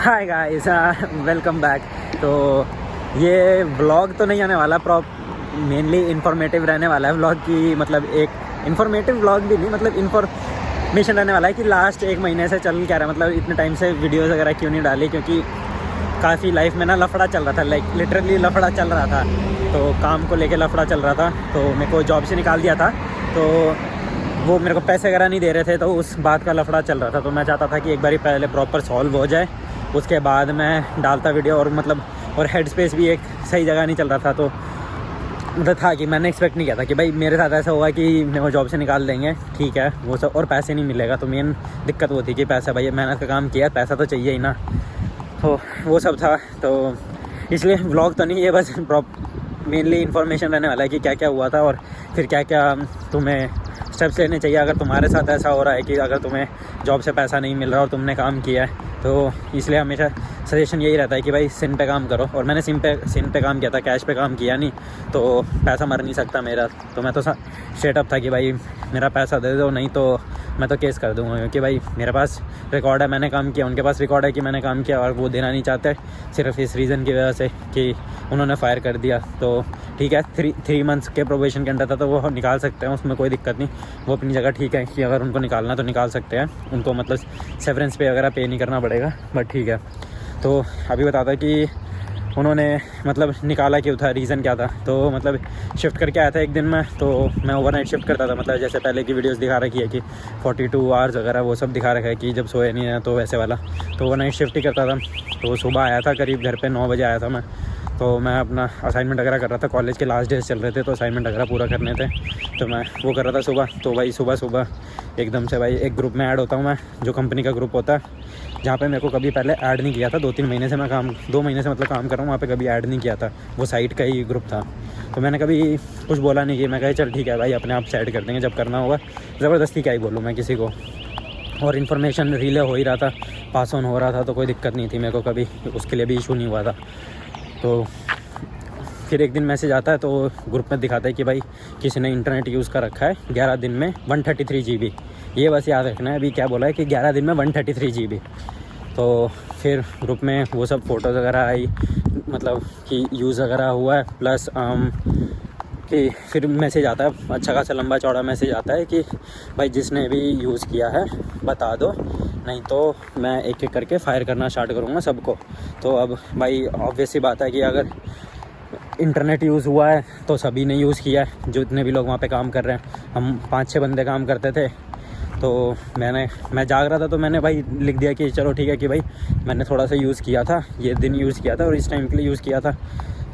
Hi guys, welcome back. तो ये vlog तो नहीं आने वाला, मेनली इन्फॉर्मेटिव रहने वाला है व्लॉग की, मतलब एक इन्फॉर्मेटिव व्लॉग भी नहीं, मतलब इन्फॉर्मेशन रहने वाला है कि लास्ट एक महीने से चल क्या रहा है, मतलब इतने टाइम से वीडियोस वगैरह क्यों नहीं डाली, क्योंकि काफ़ी लाइफ में ना लफड़ा चल रहा था, लाइक लिटरली लफड़ा चल रहा था। तो काम को लेके लफड़ा चल रहा था, तो मेरे को जॉब से निकाल दिया था, तो वो मेरे को पैसे वगैरह नहीं दे रहे थे, तो उस बात का लफड़ा चल रहा था। तो मैं चाहता था कि एक बारी पहले प्रॉपर सॉल्व हो जाए, उसके बाद मैं डालता वीडियो। और मतलब और हेड स्पेस भी एक सही जगह नहीं चल रहा था, तो मतलब था कि मैंने एक्सपेक्ट नहीं किया था कि भाई मेरे साथ ऐसा होगा कि मेरे को जॉब से निकाल देंगे, ठीक है वो सब, और पैसे नहीं मिलेगा। तो मेन दिक्कत वो थी कि पैसा, भाई मेहनत का काम किया, पैसा तो चाहिए ही ना, तो वो सब था। तो इसलिए व्लॉग तो नहीं, ये बस मेनली इन्फॉर्मेशन रहने वाला है कि क्या क्या हुआ था और फिर क्या क्या तुम्हें स्टेप्स लेने चाहिए अगर तुम्हारे साथ ऐसा हो रहा है कि अगर तुम्हें जॉब से पैसा नहीं मिल रहा और तुमने काम किया है। तो इसलिए हमेशा सजेशन यही रहता है कि भाई सिन पे काम करो। और मैंने सिन पे काम किया था, कैश पे काम किया नहीं, तो पैसा मर नहीं सकता मेरा। तो मैं तो स्ट्रेटअप था कि भाई मेरा पैसा दे दो, नहीं तो मैं तो केस कर दूँगा, क्योंकि भाई मेरे पास रिकॉर्ड है, मैंने काम किया, उनके पास रिकॉर्ड है कि मैंने काम किया, और वो देना नहीं चाहते सिर्फ इस रीज़न की वजह से कि उन्होंने फायर कर दिया। तो ठीक है, थ्री मंथ्स के प्रोबेशन के अंदर था, तो वो निकाल सकते हैं, उसमें कोई दिक्कत नहीं, वो अपनी जगह ठीक है कि अगर उनको निकालना तो निकाल सकते हैं, उनको मतलब सेवरेंस पे वगैरह पे नहीं करना पड़ेगा, बट ठीक है। तो अभी बताता कि उन्होंने मतलब निकाला क्यों था, रीज़न क्या था। तो मतलब शिफ्ट करके आया था एक दिन में, तो मैं ओवरनाइट शिफ्ट करता था, मतलब जैसे पहले की वीडियोस दिखा रखी है कि 42 आवर्स वगैरह वो सब दिखा रखा है कि जब सोए नहीं है, तो वैसे वाला। तो ओवरनाइट शिफ्ट ही करता था। तो सुबह आया था, करीब घर पे 9 बजे आया था मैं। तो मैं अपना असाइनमेंट वगैरह कर रहा था, कॉलेज के लास्ट डेज चल रहे थे, तो असाइनमेंट वगैरह पूरा करने थे, तो मैं वो कर रहा था सुबह। तो भाई सुबह एकदम से भाई एक ग्रुप में ऐड होता हूँ मैं, जो कंपनी का ग्रुप होता है, जहाँ पे मेरे को कभी पहले ऐड नहीं किया था। 2-3 महीने से मैं 2 महीने से मतलब काम कर रहा हूँ, वहाँ पे कभी ऐड नहीं किया था, वो साइट का ही ग्रुप था। तो मैंने कभी कुछ बोला नहीं कि मैं कहा चल ठीक है भाई अपने आप से ऐड कर देंगे जब करना होगा, ज़बरदस्ती क्या ही बोलूँ मैं किसी को। और इन्फॉर्मेशन रिले हो ही रहा था, पास ऑन हो रहा था, तो कोई दिक्कत नहीं थी मेरे को, कभी उसके लिए भी इशू नहीं हुआ था। तो फिर एक दिन मैसेज आता है, तो ग्रुप में दिखाता है कि भाई किसी ने इंटरनेट यूज़ कर रखा है 11 दिन में 133 GB। ये बस याद रखना है, अभी क्या बोला है कि 11 दिन में 133 GB। तो फिर ग्रुप में वो सब फ़ोटोज़ वगैरह आई, मतलब कि यूज़ वगैरह हुआ है, प्लस कि फिर मैसेज आता है, अच्छा खासा लंबा चौड़ा मैसेज आता है कि भाई जिसने भी यूज़ किया है बता दो, नहीं तो मैं एक एक करके फायर करना स्टार्ट करूँगा सबको। तो अब भाई ऑब्वियस सी बात है कि अगर इंटरनेट यूज़ हुआ है तो सभी ने यूज़ किया है, जितने भी लोग वहाँ पे काम कर रहे हैं। हम 5-6 बंदे काम करते थे, तो मैं जाग रहा था, तो मैंने भाई लिख दिया कि चलो ठीक है कि भाई मैंने थोड़ा सा यूज़ किया था, ये दिन यूज़ किया था और इस टाइम के लिए यूज़ किया था।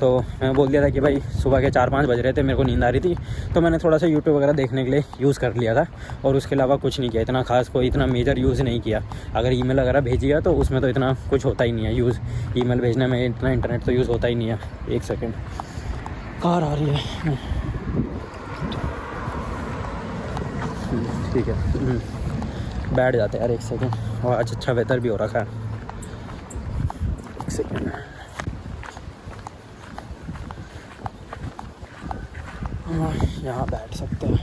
तो मैं बोल दिया था कि भाई सुबह के 4-5 बज रहे थे, मेरे को नींद आ रही थी, तो मैंने थोड़ा सा यूट्यूब वगैरह देखने के लिए यूज़ कर लिया था, और उसके अलावा कुछ नहीं किया, इतना खास कोई इतना मेजर यूज़ नहीं किया। अगर ईमेल वगैरह भेजिएगा तो उसमें तो इतना कुछ होता ही नहीं है यूज़, ईमेल भेजने में इतना इंटरनेट तो यूज़ होता ही नहीं है। एक सेकेंड, कार आ रही है, ठीक है, बैठ जाते हैं यार, एक सेकेंड। और आज अच्छा वेदर भी हो रखा है, एक सेकेंड। यहाँ बैठ सकते हैं,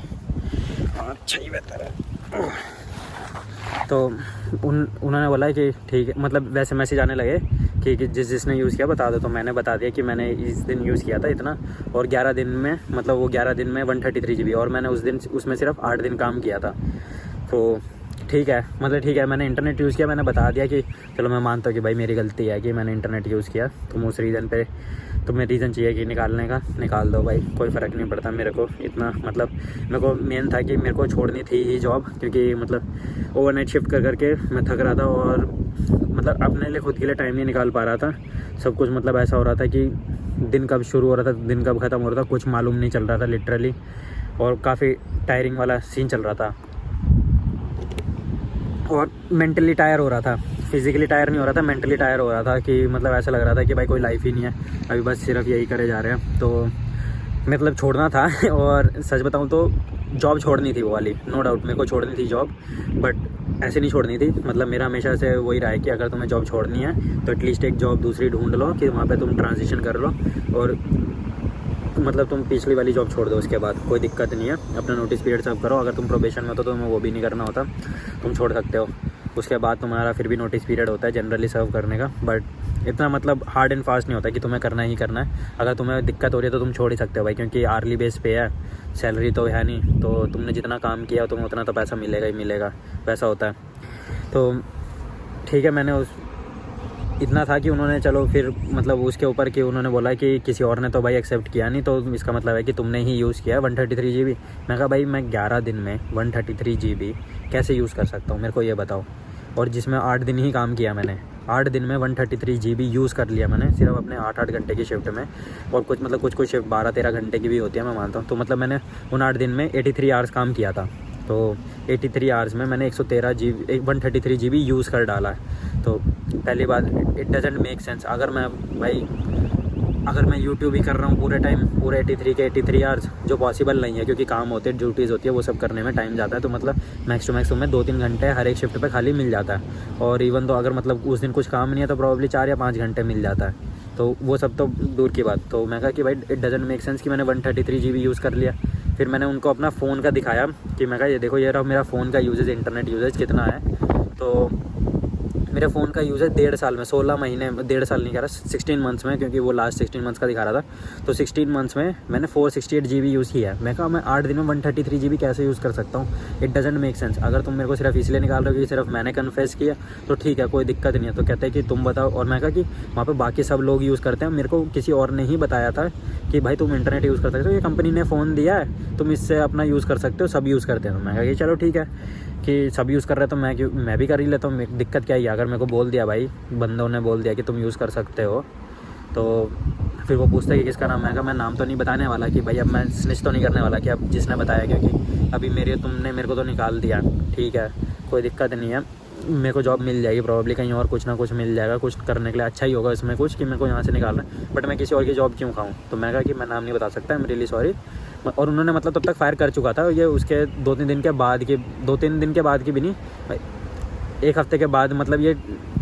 अच्छा ही वेदर है। तो उन्होंने बोला है कि ठीक है, मतलब वैसे मैसेज आने लगे कि जिसने यूज़ किया बता दो। तो मैंने बता दिया कि मैंने इस दिन यूज़ किया था इतना, और 11 दिन में, मतलब वो 11 दिन में 133 GB, और मैंने उसमें सिर्फ 8 दिन काम किया था। तो ठीक है, मतलब ठीक है, मैंने इंटरनेट यूज़ किया, मैंने बता दिया कि चलो मैं मानता हूँ कि भाई मेरी गलती है कि मैंने इंटरनेट यूज़ किया, तुम उस रीज़न पे तुम्हें रीज़न चाहिए कि निकालने का, निकाल दो भाई, कोई फ़र्क नहीं पड़ता मेरे को इतना। मतलब मेरे को मेन था कि मेरे को छोड़नी थी ही जॉब, क्योंकि मतलब ओवरनाइट शिफ्ट कर करके मैं थक रहा था, और मतलब अपने लिए खुद के लिए टाइम नहीं निकाल पा रहा था। सब कुछ मतलब ऐसा हो रहा था कि दिन कब शुरू हो रहा था, दिन कब ख़त्म हो रहा था, कुछ मालूम नहीं चल रहा था लिटरली, और काफ़ी टायरिंग वाला सीन चल रहा था, और मेंटली टायर हो रहा था। फिज़िकली टायर नहीं हो रहा था, मेंटली टायर हो रहा था, कि मतलब ऐसा लग रहा था कि भाई कोई लाइफ ही नहीं है, अभी बस सिर्फ यही करे जा रहे हैं। तो मतलब छोड़ना था, और सच बताऊं तो जॉब छोड़नी थी वो वाली, नो डाउट मेरे को छोड़नी थी जॉब, बट ऐसे नहीं छोड़नी थी। मतलब मेरा हमेशा से वही रहा है कि अगर तुम्हें जॉब छोड़नी है तो एटलीस्ट एक जॉब दूसरी ढूंढ लो, कि वहाँ पे तुम ट्रांजिशन कर लो, और मतलब तुम पिछली वाली जॉब छोड़ दो, उसके बाद कोई दिक्कत नहीं है, अपना नोटिस पीरियड सब करो। अगर तुम प्रोबेशन में हो तो तुम्हें वो भी नहीं करना होता, तुम छोड़ सकते हो। उसके बाद तुम्हारा फिर भी नोटिस पीरियड होता है जनरली सर्व करने का, बट इतना मतलब हार्ड एंड फास्ट नहीं होता कि तुम्हें करना ही करना है। अगर तुम्हें दिक्कत हो रही है तो तुम छोड़ ही सकते हो भाई, क्योंकि आर्ली बेस पे है, सैलरी तो है नहीं, तो तुमने जितना काम किया तुम्हें उतना तो पैसा मिलेगा ही मिलेगा, वैसा होता है। तो ठीक है, मैंने उस इतना था कि उन्होंने चलो फिर मतलब उसके ऊपर कि उन्होंने बोला कि किसी और ने तो भाई एक्सेप्ट किया नहीं, तो इसका मतलब है कि तुमने ही यूज़ किया 133 GB। मैं कहा भाई मैं 11 दिन में 133 GB कैसे यूज़ कर सकता हूँ, मेरे को ये बताओ। और जिसमें 8 दिन ही काम किया मैंने, 8 दिन में 133 GB यूज़ कर लिया मैंने सिर्फ अपने 8-8 घंटे की शिफ्ट में। और कुछ मतलब कुछ शिफ्ट 12-13 घंटे की भी होती है, मैं मानता हूँ। तो मतलब मैंने उन 8 दिन में 83 आवर्स काम किया था। तो 83 आवर्स में मैंने 113 GB 133 GB यूज़ कर डाला है। तो पहली बात, इट डजेंट मेक सेंस। अगर मैं यूट्यूब ही कर रहा हूँ पूरे टाइम, पूरे 83 आवर्स, जो पॉसिबल नहीं है क्योंकि काम होते हैं, ड्यूटीज़ होती है, वो सब करने में टाइम जाता है। तो मतलब मैक्स टू मैक्स तुम्हें 2-3 घंटे हर एक शिफ्ट पे खाली मिल जाता है। और इवन तो अगर मतलब उस दिन कुछ काम नहीं है तो प्रॉब्ली 4 या 5 घंटे मिल जाता है। तो वो सब तो दूर की बात। तो मैं कहा कि भाई इट डजेंट मेक सेंस कि मैंने 133 GB यूज़ कर लिया। फिर मैंने उनको अपना फ़ोन का दिखाया कि मैं कहा ये देखो ये रहा मेरा फ़ोन का यूजेज, इंटरनेट यूजेज कितना है। तो मेरे फ़ोन का यूज़ है 1.5 साल में, 16 महीने, 1.5 साल नहीं कह रहा, 16 मंथ्स में, क्योंकि वो लास्ट 16 मंथ्स का दिखा रहा था। तो 16 मंथ्स में मैंने 468 GB यूज़ किया है। मैं कहा मैं 8 दिन में 133 GB कैसे यूज़ कर सकता हूँ, इट डजेंट मेक सेंस। अगर तुम मेरे को सिर्फ इसलिए निकाल रहे हो कि सिर्फ मैंने कन्फेस किया तो ठीक है, कोई दिक्कत नहीं है। तो कहते हैं कि तुम बताओ। और मैं कहा कि वहाँ पर बाकी सब लोग यूज़ करते हैं, मेरे को किसी और ने ही बताया था कि भाई तुम इंटरनेट यूज़ कर सकते हो, ये कंपनी ने फ़ोन दिया है, तुम इससे अपना यूज़ कर सकते हो, सब यूज़ करते हैं। तो मैं कहा कि चलो ठीक है कि सब यूज़ कर रहे हैं तो मैं भी कर ही लेता हूँ, दिक्कत क्या है। अगर मेरे को बोल दिया भाई, बंदों ने बोल दिया कि तुम यूज़ कर सकते हो, तो फिर वो पूछते हैं कि किसका नाम है। मैं नाम तो नहीं बताने वाला कि भाई, अब मैं स्निच तो नहीं करने वाला कि अब जिसने बताया, क्योंकि अभी तुमने मेरे को तो निकाल दिया, ठीक है, कोई दिक्कत नहीं है, मेरे को जॉब मिल जाएगी प्रॉब्ली कहीं और, कुछ ना कुछ मिल जाएगा, कुछ करने के लिए अच्छा ही होगा इसमें कुछ, कि मेरे को यहाँ से निकालना है, बट मैं किसी और की जॉब क्यों खाऊं। तो मैं कहा कि मैं नाम नहीं बता सकता, आई एम रियली सॉरी। और उन्होंने मतलब तब तक फायर कर चुका था ये, उसके 2-3 दिन के बाद की, 2-3 दिन के बाद की भी नहीं, 1 हफ़्ते के बाद मतलब ये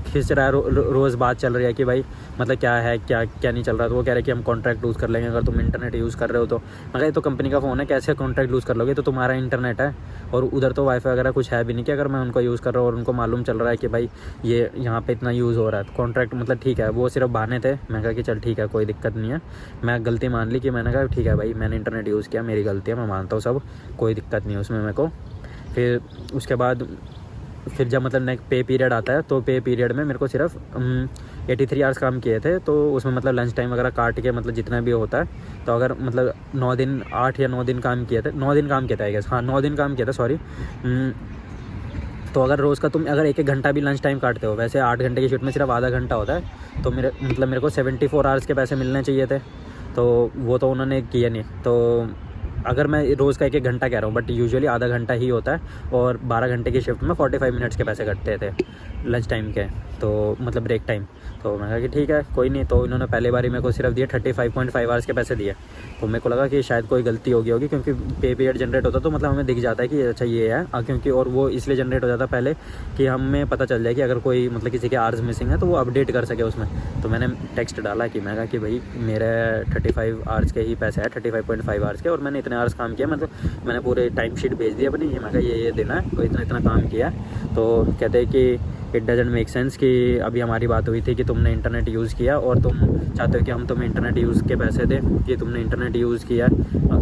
खिंच रहा है, रोज़ बात चल रही है कि भाई मतलब क्या है, क्या क्या नहीं चल रहा। तो वो कह रहे हैं कि हम कॉन्ट्रैक्ट लूज़ कर लेंगे अगर तुम इंटरनेट यूज़ कर रहे हो तो। मगर ये तो कंपनी का फ़ोन है, कैसे कॉन्ट्रैक्ट लूज़ कर लोगे, तो तुम्हारा इंटरनेट है और उधर तो वाईफाई वगैरह कुछ है भी नहीं कि अगर मैं उनको यूज़ कर रहा हूँ और उनको मालूम चल रहा है कि भाई ये यहाँ पे इतना यूज़ हो रहा है, तो कॉन्ट्रैक्ट मतलब ठीक है, वो सिर्फ बहाने थे। मैं कहा कि चल ठीक है, कोई दिक्कत नहीं है, मैं गलती मान ली कि मैंने कहा ठीक है भाई मैंने इंटरनेट यूज़ किया, मेरी गलती है, मैं मानता हूँ सब, कोई दिक्कत नहीं है उसमें मेरे को। फिर उसके बाद फिर जब मतलब नेक्स्ट पे पीरियड आता है, तो पे पीरियड में मेरे को सिर्फ 83 आवर्स काम किए थे। तो उसमें मतलब लंच टाइम वगैरह काट के मतलब जितना भी होता है, तो अगर मतलब 9 दिन 8 या 9 दिन काम किए थे, 9 दिन काम किया था आई गेस, हाँ 9 दिन काम किया था, सॉरी। तो अगर रोज़ का तुम अगर 1-1 घंटा भी लंच टाइम काटते हो, वैसे 8 घंटे की शिफ्ट में सिर्फ आधा घंटा होता है, तो मेरे को 74 आवर्स के पैसे मिलने चाहिए थे। तो वो तो उन्होंने किया नहीं। तो अगर मैं रोज़ का 1-1 घंटा कह रहा हूँ, बट यूजुअली आधा घंटा ही होता है, और 12 घंटे की शिफ्ट में 45 मिनट्स के पैसे कटते थे लंच टाइम के, तो मतलब ब्रेक टाइम। तो मैं कहा कि ठीक है कोई नहीं। तो इन्होंने पहले बारी मेरे को सिर्फ दिए 35.5 आवर्स के पैसे दिए। तो मेरे को लगा कि शायद कोई गलती होगी, क्योंकि पे पीरियड जनरेट होता तो मतलब हमें दिख जाता है कि अच्छा ये है, क्योंकि और वो इसलिए जनरेट हो जाता पहले कि हमें पता चल जाए कि अगर कोई मतलब किसी के आवर्स मिसिंग है तो वो अपडेट कर सके उसमें। तो मैंने टेक्स्ट डाला कि मैं कहा कि भाई मेरे 35 आवर्स के ही पैसे हैं, 35.5 आवर्स के, और मैंने इतने आवर्स काम किया, मतलब मैंने पूरे टाइम शीट भेज दिया अपनी, मैं कहा ये देना है, तो इतना काम किया। तो कहते हैं कि इट डजेंट मेक सेंस कि अभी हमारी बात हुई थी कि तुमने इंटरनेट यूज़ किया और तुम चाहते हो कि हम तुम्हें इंटरनेट यूज़ के पैसे दें, कि तुमने इंटरनेट यूज़ किया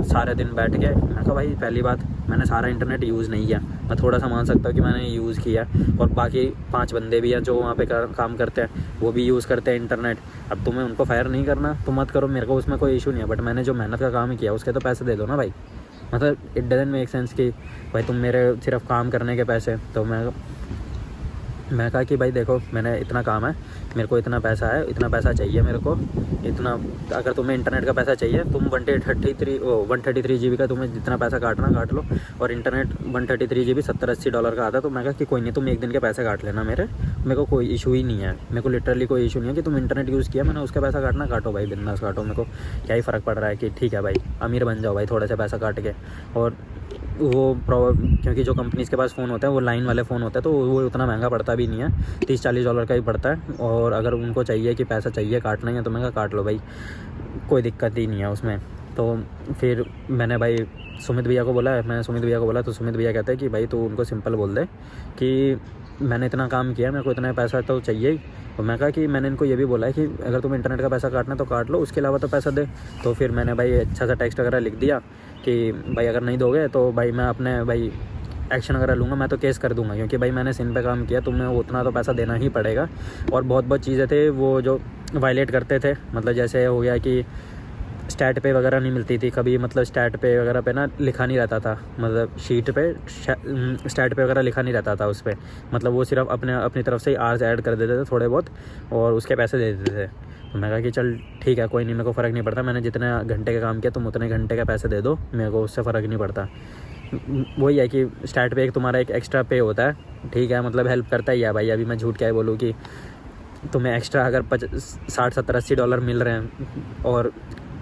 सारे दिन बैठ के। मैं कहा भाई पहली बात, मैंने सारा इंटरनेट यूज़ नहीं किया, मैं थोड़ा सा मान सकता हूँ कि मैंने यूज़ किया, और बाकी 5 बंदे भी हैं जो वहाँ पे काम करते हैं, वो भी यूज़ करते हैं इंटरनेट। अब तुम्हें उनको फायर नहीं करना तो मत करो, मेरे को उसमें कोई इशू नहीं है, बट मैंने जो मेहनत का काम किया उसके तो पैसे दे दो ना भाई। मतलब इट डजंट मेक सेंस कि भाई तुम मेरे सिर्फ काम करने के पैसे। तो मैं कहा कि भाई देखो मैंने इतना काम है, मेरे को इतना पैसा है, इतना पैसा चाहिए मेरे को, इतना अगर तुम्हें इंटरनेट का पैसा चाहिए, तुम 133 GB का तुम्हें जितना पैसा काटना काट लो, और इंटरनेट 133 GB $70-80 का आता है। तो मैं कहा कि कोई नहीं, तुम 1 दिन के पैसे काट लेना मेरे को कोई इशू ही नहीं है, मेरे को लिटरली कोई इशू नहीं है कि तुम इंटरनेट यूज़ किया, मैंने उसका पैसा काटना काटो भाई, बिंदास काटो, मेरे को क्या ही फ़र्क पड़ रहा है कि ठीक है भाई अमीर बन जाओ भाई थोड़ा सा पैसा काट के। और वो क्योंकि जो कंपनीज़ के पास फ़ोन होता है वो लाइन वाले फ़ोन होता है, तो वो उतना महंगा पड़ता भी नहीं है, $30-40 का ही पड़ता है। और अगर उनको चाहिए कि पैसा चाहिए काटना है तो मैं कहा काट लो भाई, कोई दिक्कत ही नहीं है उसमें। तो फिर मैंने भाई सुमित भैया को बोला, तो सुमित भैया कहते हैं कि भाई तू उनको सिंपल बोल दे कि मैंने इतना काम किया, मेरे को इतना पैसा तो चाहिए ही। तो मैं कहा कि मैंने इनको ये भी बोला है कि अगर तुम्हें इंटरनेट का पैसा काटना तो काट लो, उसके अलावा तो पैसा दे। तो फिर मैंने भाई अच्छा सा टेक्स्ट वगैरह लिख दिया कि भाई अगर नहीं दोगे तो भाई मैं अपने भाई एक्शन वगैरह लूँगा, मैं तो केस कर दूँगा, क्योंकि भाई मैंने सिन पे काम किया, तुम्हें उतना तो पैसा देना ही पड़ेगा। और बहुत चीज़ें थे वो जो वायलेट करते थे, मतलब जैसे हो गया कि स्टैट पे वगैरह नहीं मिलती थी कभी, मतलब स्टैट पे वगैरह पे ना लिखा नहीं रहता था, मतलब शीट पे स्टैट पे वगैरह लिखा नहीं रहता था उस पर, मतलब वो सिर्फ अपनी तरफ से ही आर्स ऐड कर देते थे थोड़े बहुत और उसके पैसे दे देते थे। तो मैं कहा कि चल ठीक है, कोई नहीं, मेरे को फ़र्क नहीं पड़ता, मैंने जितने घंटे का काम किया तुम उतने घंटे का पैसे दे दो, मेरे को उससे फ़र्क नहीं पड़ता। वही है कि स्टार्ट पे एक तुम्हारा एक एक्स्ट्रा पे होता है, ठीक है, मतलब हेल्प करता ही है भाई। अभी मैं झूठ क्या बोलूँ कि तुम्हें एक्स्ट्रा अगर 60, 70, $80 मिल रहे हैं और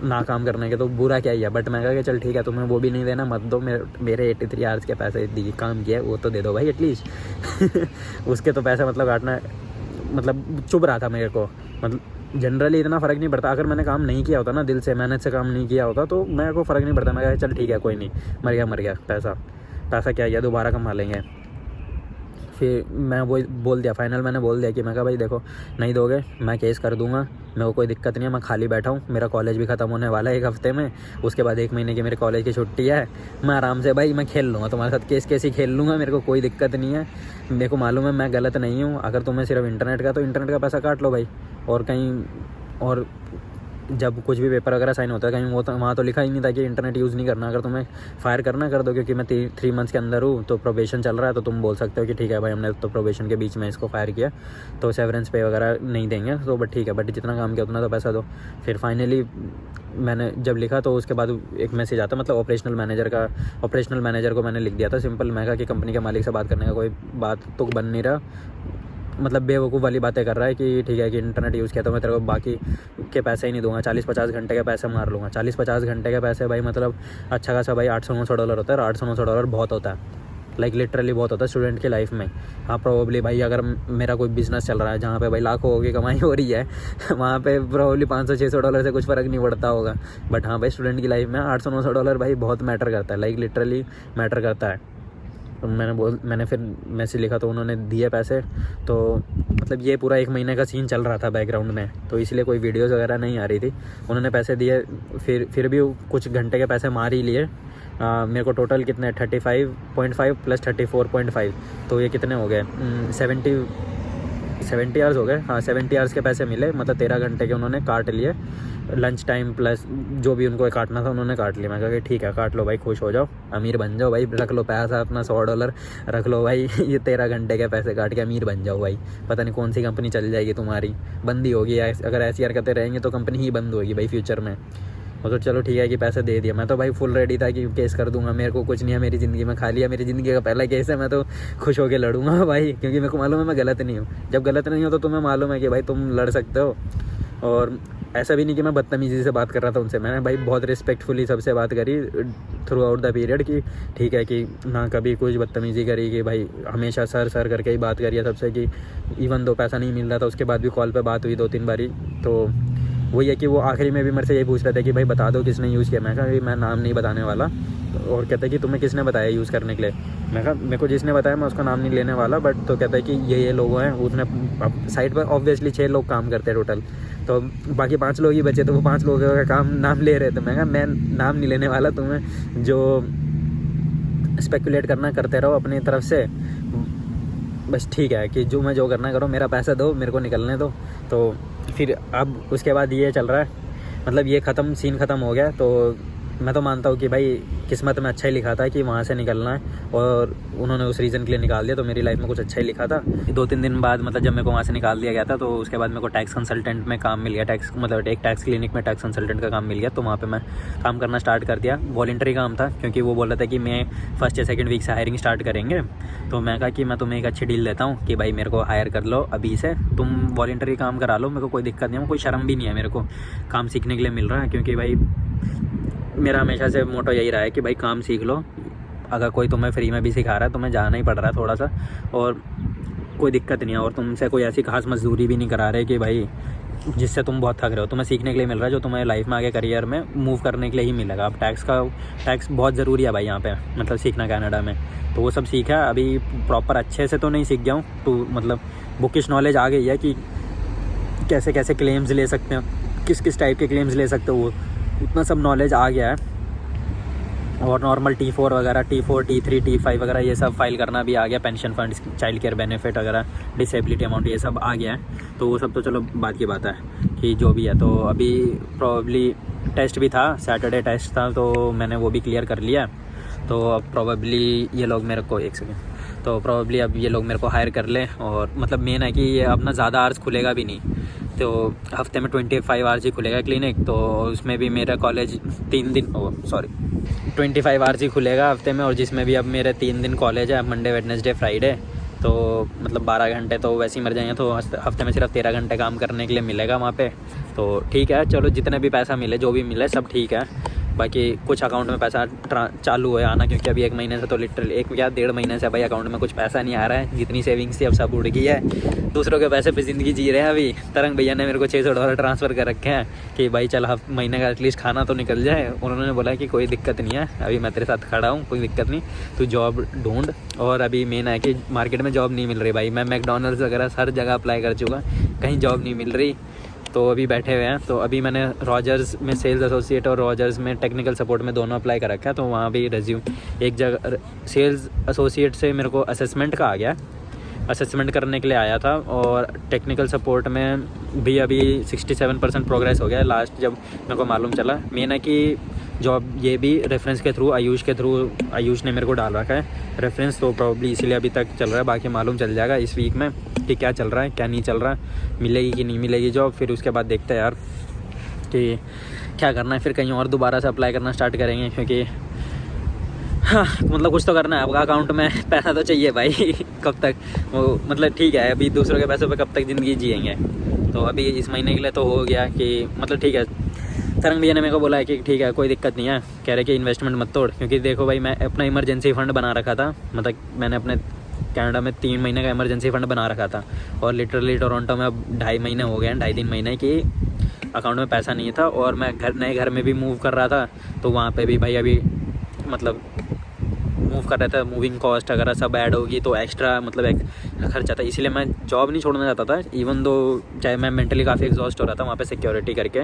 ना काम करने के, तो बुरा क्या ही है। बट मैं कहा कि चल ठीक है, तुम्हें वो भी नहीं देना, मत दो, मेरे 83 आवर्स के पैसे काम किया वो तो दे दो भाई एटलीस्ट। उसके तो पैसा मतलब काटना, मतलब चुभ रहा था मेरे को, मतलब जनरली इतना फ़र्क नहीं पड़ता। अगर मैंने काम नहीं किया होता ना, दिल से मेहनत से काम नहीं किया होता, तो मेरे को फ़र्क नहीं पड़ता। मैं कहा चल ठीक है, कोई नहीं, मर गया पैसा क्या है, दोबारा कमा लेंगे। फिर मैं वो बोल दिया, फाइनल मैंने बोल दिया कि मैं कहा भाई देखो, नहीं दोगे मैं केस कर दूंगा, मेरे को कोई दिक्कत नहीं है, मैं खाली बैठा हूँ, मेरा कॉलेज भी ख़त्म होने वाला है 1 हफ्ते में, उसके बाद 1 महीने की मेरे कॉलेज की छुट्टी है, मैं आराम से भाई मैं खेल लूँगा तुम्हारे साथ, केस ही खेल लूँगा, मेरे को कोई दिक्कत नहीं है। मेरे को मालूम है मैं गलत नहीं हूँ, अगर तुम्हें सिर्फ इंटरनेट का, तो इंटरनेट का पैसा काट लो भाई, और कहीं और जब कुछ भी पेपर वगैरह साइन होता है कहीं वो तो वहाँ तो लिखा ही नहीं था कि इंटरनेट यूज़ नहीं करना, अगर तुम्हें फायर करना कर दो, क्योंकि मैं 3 मंथ्स के अंदर हूँ, तो प्रोबेशन चल रहा है, तो तुम बोल सकते हो कि ठीक है भाई हमने तो प्रोबेशन के बीच में इसको फायर किया, तो सेवरेंस पे वगैरह नहीं देंगे, तो बट ठीक है, बट जितना काम किया उतना तो पैसा दो। फिर फाइनली मैंने जब लिखा तो उसके बाद एक मैसेज आता, मतलब ऑपरेशनल मैनेजर को मैंने लिख दिया था सिंपल, मैं कहा कि कंपनी के मालिक से बात करने का कोई बात तो बन नहीं रहा, मतलब बेवकूफ़ वाली बातें कर रहा है कि ठीक है कि इंटरनेट यूज़ किया तो मैं तेरे को बाकी के पैसे ही नहीं दूंगा, 40-50 घंटे के पैसे मार लूँगा। 40-50 घंटे के पैसे भाई, मतलब अच्छा खासा भाई $800-900 होता है, और $800-900 बहुत होता है, लाइक लिटरली बहुत होता है स्टूडेंट की लाइफ में। हाँ प्रोबेबली भाई अगर मेरा कोई बिज़नेस चल रहा है जहाँ पे भाई लाखों की कमाई हो रही है वहाँ पे प्रोबेबली $500-600 से कुछ फ़र्क नहीं पड़ता होगा, बट हाँ भाई स्टूडेंट की लाइफ में $800-900 भाई बहुत मैटर करता है, लाइक लिटरली मैटर करता है। तो मैंने फिर मैसेज लिखा तो उन्होंने दिए पैसे, तो मतलब ये पूरा 1 महीने का सीन चल रहा था बैकग्राउंड में, तो इसलिए कोई वीडियोस वगैरह नहीं आ रही थी। उन्होंने पैसे दिए, फिर भी कुछ घंटे के पैसे मार ही लिए। मेरे को टोटल कितने 35.5 प्लस 34.5, तो ये कितने हो गए 70 आवर्स हो गए। हाँ 70 आवर्स के पैसे मिले, मतलब 13 घंटे के उन्होंने काट लिए, लंच टाइम प्लस जो भी उनको काटना था उन्होंने काट लिया। मैं कहा कि ठीक है काट लो भाई, खुश हो जाओ, अमीर बन जाओ भाई, रख लो पैसा अपना $100 रख लो भाई ये 13 घंटे के पैसे काट के अमीर बन जाओ भाई, पता नहीं कौन सी कंपनी चल जाएगी तुम्हारी, बंद ही होगी, अगर ऐसी हरकतें रहेंगे तो कंपनी ही बंद होगी भाई फ्यूचर में। और तो चलो ठीक है कि पैसे दे दिया, मैं तो भाई फुल रेडी था कि केस कर दूंगा, मेरे को कुछ नहीं है मेरी ज़िंदगी में, खाली है मेरी ज़िंदगी का पहला केस है, मैं तो खुश होकर लड़ूंगा भाई, क्योंकि मेरे को मालूम है मैं गलत नहीं हूँ। जब गलत नहीं हो तो तुम्हें मालूम है कि भाई तुम लड़ सकते हो। और ऐसा भी नहीं कि मैं बदतमीज़ी से बात कर रहा था उनसे, मैंने भाई बहुत रिस्पेक्टफुली सबसे बात करी थ्रू आउट द पीरियड कि ठीक है कि ना कभी कुछ बदतमीज़ी करी, कि भाई हमेशा सर करके ही बात करी है सबसे, कि इवन दो पैसा नहीं मिल रहा था उसके बाद भी कॉल पे बात हुई 2-3 बारी। तो वही है कि वो आखिरी में भी मेरे से यही पूछ रहे थे कि भाई बता दो किसने यूज़ किया। मैं कहा कि मैं नाम नहीं बताने वाला, और कहता है कि तुम्हें किसने बताया यूज़ करने के लिए। मैं कहा मेरे को जिसने बताया मैं उसका नाम नहीं लेने वाला, बट तो कहता है कि ये लोग हैं, उसने साइड पर ऑब्वियसली 6 लोग काम करते हैं टोटल, तो बाकी 5 लोग ही बचे, तो वो 5 लोगों का काम नाम ले रहे थे। मैं कहा मैं नाम नहीं लेने वाला, तुम्हें जो स्पेकुलेट करना करते रहो अपनी तरफ से, बस ठीक है कि जो करना करो, मेरा पैसा दो, मेरे को निकलने दो। तो फिर अब उसके बाद ये चल रहा है, मतलब ये सीन ख़त्म हो गया। तो मैं तो मानता हूँ कि भाई किस्मत में अच्छा ही लिखा था कि वहाँ से निकलना है, और उन्होंने उस रीज़न के लिए निकाल दिया, तो मेरी लाइफ में कुछ अच्छा ही लिखा था। 2-3 दिन बाद मतलब जब मेरे को वहाँ से निकाल दिया गया था, तो उसके बाद मेरे को टैक्स कंसल्टेंट में काम मिल गया, एक टैक्स क्लिनिक में टैक्स कंसल्टेंट का काम मिल गया। तो वहाँ पे मैं काम करना स्टार्ट कर दिया, वॉलंटरी काम था, क्योंकि वो बोल रहा था कि मैं फर्स्ट या सेकंड वीक से हायरिंग स्टार्ट करेंगे। तो मैं कहा कि मैं तुम्हें एक अच्छी डील देता हूँ कि भाई मेरे को हायर कर लो अभी से, तुम वॉलंटरी काम करा लो, मेरे को कोई दिक्कत नहीं है, कोई शर्म भी नहीं है, मेरे को काम सीखने के लिए मिल रहा है। क्योंकि भाई मेरा हमेशा से मोटो यही रहा है कि भाई काम सीख लो, अगर कोई तुम्हें फ्री में भी सिखा रहा है, तुम्हें जाना ही पड़ रहा है थोड़ा सा, और कोई दिक्कत नहीं है, और तुमसे कोई ऐसी खास मजदूरी भी नहीं करा रहे कि भाई जिससे तुम बहुत थक रहे हो, तुम्हें सीखने के लिए मिल रहा है जो तुम्हें लाइफ में आगे करियर में मूव करने के लिए ही मिलेगा। अब टैक्स बहुत ज़रूरी है भाई यहाँ पे, मतलब सीखना कनाडा में, तो वो सब सीखा। अभी प्रॉपर अच्छे से तो नहीं सीख गया हूँ, तो मतलब बुकिश नॉलेज आ गई है कि कैसे कैसे क्लेम्स ले सकते हैं, किस किस टाइप के क्लेम्स ले सकते हो, वो उतना सब नॉलेज आ गया है। और नॉर्मल T4 वगैरह, T4, T3, T5 वगैरह ये सब फाइल करना भी आ गया, pension fund, child care benefit वगैरह, डिसेबिलिटी अमाउंट, ये सब आ गया है। तो वो सब तो चलो बात की बात है कि जो भी है। तो अभी प्रोबेबली टेस्ट भी था, सैटरडे टेस्ट था, तो मैंने वो भी क्लियर कर लिया। तो अब प्रोबेबली ये लोग मेरे को तो प्रोबेबली अब ये लोग मेरे को हायर कर लें। और मतलब मेन है कि ये अपना ज़्यादा आवर्स खुलेगा भी नहीं, तो हफ्ते में 25 आवर्स ही खुलेगा क्लिनिक। तो उसमें भी मेरा कॉलेज 25 आवर्स ही खुलेगा हफ्ते में, और जिसमें भी अब मेरे 3 दिन कॉलेज है, मंडे, वेडनेसडे, फ्राइडे, तो मतलब 12 घंटे तो वैसे ही मर जाएंगे। तो हफ्ते में सिर्फ 13 घंटे काम करने के लिए मिलेगा वहाँ पे। तो ठीक है, चलो जितने भी पैसा मिले, जो भी मिले सब ठीक है। बाकी कुछ अकाउंट में पैसा चालू है आना, क्योंकि अभी 1 महीने से तो लिटरली 1 या 1.5 महीने से भाई अकाउंट में कुछ पैसा नहीं आ रहा है। जितनी सेविंग्स थी अब सब उड़ गई है, दूसरों के पैसे पे ज़िंदगी जी रहे हैं। अभी तरंग भैया ने मेरे को $600 ट्रांसफ़र कर रखे हैं कि भाई चल महीने का एटलीस्ट खाना तो निकल जाए। उन्होंने बोला कि कोई दिक्कत नहीं है, अभी मैं तेरे साथ खड़ा हूँ, कोई दिक्कत नहीं, तू जॉब ढूंढ। और अभी मेन है कि मार्केट में जॉब नहीं मिल रही भाई, मैं मैकडॉनल्ड्स वगैरह हर जगह अप्लाई कर चुका, कहीं जॉब नहीं मिल रही। तो अभी बैठे हुए हैं। तो अभी मैंने रॉजर्स में सेल्स एसोसिएट और रॉजर्स में टेक्निकल सपोर्ट में दोनों अप्लाई कर रखा है। तो वहाँ भी रेज्यूम एक जगह सेल्स एसोसिएट से मेरे को असेसमेंट का आ गया, असेसमेंट करने के लिए आया था। और टेक्निकल सपोर्ट में भी अभी 67% प्रोग्रेस हो गया है लास्ट जब मेरे को मालूम चला। मेन है कि जॉब ये भी रेफरेंस के थ्रू, आयुष ने मेरे को डाल रखा है रेफरेंस, तो प्रॉब्ली इसीलिए अभी तक चल रहा है। बाकी मालूम चल जाएगा इस वीक में कि क्या चल रहा है, क्या नहीं चल रहा, मिलेगी कि नहीं मिलेगी जॉब। फिर उसके बाद देखते हैं यार कि क्या करना है। फिर कहीं और दोबारा से अप्लाई करना स्टार्ट करेंगे, क्योंकि हाँ मतलब कुछ तो करना है। आपका अकाउंट में पैसा तो चाहिए भाई कब तक वो, मतलब ठीक है अभी दूसरों के पैसों पे कब तक ज़िंदगी जिएंगे। तो अभी इस महीने के लिए तो हो गया कि मतलब ठीक है। तरंग भैया ने मेरे को बोला है कि ठीक है कोई दिक्कत नहीं है, कह रहे कि इन्वेस्टमेंट मत तोड़, क्योंकि देखो भाई मैं अपना इमरजेंसी फ़ंड बना रखा था। मतलब मैंने अपने कनाडा में 3 महीने का इमरजेंसी फ़ंड बना रखा था, और लिटरली टोरंटो में अब 2.5 महीने हो गए हैं, 2.5-3 महीने कि अकाउंट में पैसा नहीं था। और मैं नए घर में भी मूव कर रहा था, तो वहाँ पे भी भाई अभी मतलब मूव कर रहा था, मूविंग कॉस्ट वगैरह सब ऐड होगी, तो एक्स्ट्रा मतलब एक खर्चा था। इसीलिए मैं जॉब नहीं छोड़ना चाहता था, इवन दो चाहे मैं मेंटली काफ़ी एग्जॉस्ट हो रहा था वहाँ पे सिक्योरिटी करके,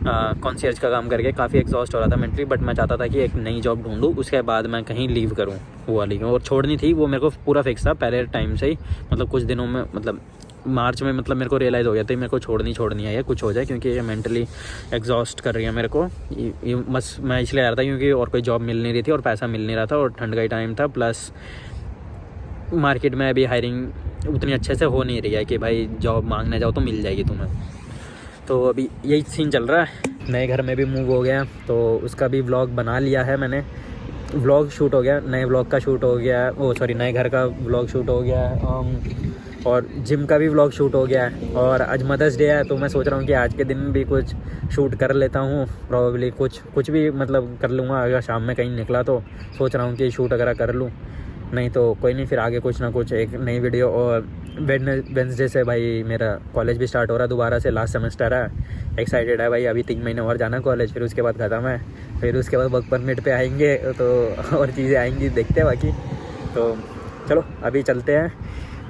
कॉन्शियर्ज का काम करके काफ़ी एग्जॉस्ट हो रहा था मेंटली। बट मैं चाहता था कि एक नई जॉब ढूंढूँ, उसके बाद मैं कहीं लीव करूँ वो वाली। और छोड़नी थी वो मेरे को पूरा फिक्स था पहले टाइम से ही, मतलब कुछ दिनों में, मतलब मार्च में मतलब मेरे को रियलाइज़ हो गया था मेरे को छोड़नी है, कुछ हो जाए, क्योंकि ये मेंटली एग्जॉस्ट कर रही है मेरे को। बस मैं इसलिए आ रहा था क्योंकि और कोई जॉब मिल नहीं रही थी और पैसा मिल नहीं रहा था, और ठंड का ही टाइम था, प्लस मार्केट में अभी हायरिंग उतनी अच्छे से हो नहीं रही है कि भाई जॉब मांगने जाओ तो मिल जाएगी तुम्हें। तो अभी यही सीन चल रहा है। नए घर में भी मूव हो गया, तो उसका भी व्लॉग बना लिया है मैंने, व्लॉग शूट हो गया, नए व्लॉग का शूट हो गया, नए घर का व्लॉग शूट हो गया, और जिम का भी व्लॉग शूट हो गया है। और आज मदर्स डे है, तो मैं सोच रहा हूँ कि आज के दिन भी कुछ शूट कर लेता हूँ, प्रॉबेबली कुछ भी मतलब कर लूँगा। अगर शाम में कहीं निकला तो सोच रहा हूँ कि शूट वगैरह कर लूँ, नहीं तो कोई नहीं, फिर आगे कुछ ना कुछ एक नई वीडियो। और वेडनेसडे से भाई मेरा कॉलेज भी स्टार्ट हो रहा है दोबारा से, लास्ट सेमेस्टर है, एक्साइटेड है भाई। अभी 3 महीने और जाना कॉलेज, फिर उसके बाद ख़त्म है, फिर उसके बाद वर्क परमिट पे आएंगे, तो और चीज़ें आएंगी, देखते हैं बाकी। तो चलो अभी चलते हैं,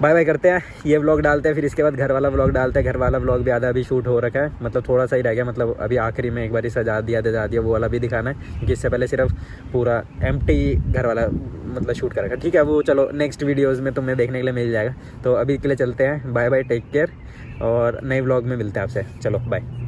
बाय बाय करते हैं, ये व्लॉग डालते हैं, फिर इसके बाद घर वाला व्लॉग डालते हैं। घर वाला व्लॉग भी आधा अभी शूट हो रखा है, मतलब थोड़ा सा ही रह गया, मतलब अभी आखिरी में एक बार सजा दिया वो वाला भी दिखाना है, क्योंकि इससे पहले सिर्फ पूरा एम्प्टी घर वाला मतलब शूट कर रखा है। ठीक है, वो चलो नेक्स्ट वीडियोज़ में तुम्हें देखने के लिए मिल जाएगा। तो अभी के लिए चलते हैं, बाय बाय, टेक केयर, और नए व्लॉग में मिलते हैं आपसे। चलो बाय।